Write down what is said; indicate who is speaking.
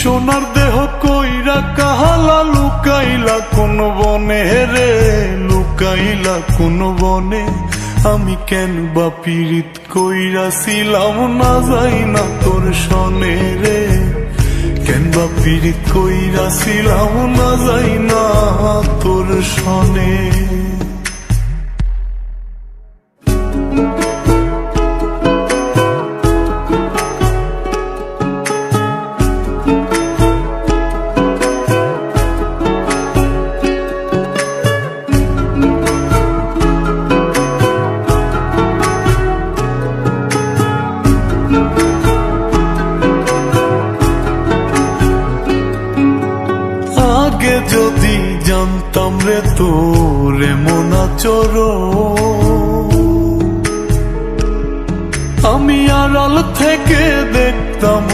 Speaker 1: সোনার দেহ কইরা কাহালা লুকাইলা কোন বনে রে, লুকাইলা কোন বনে। আমি কেন বা পীড়িত কইরাছিলাম না যাই না তোর সনে রে, কেন বা পীড়িত কইরাছিলাম না যাই না তোর সনে। আগে যদি জানতাম রে তোর এমন আচরণ, আমি আড়াল থেকে দেখতাম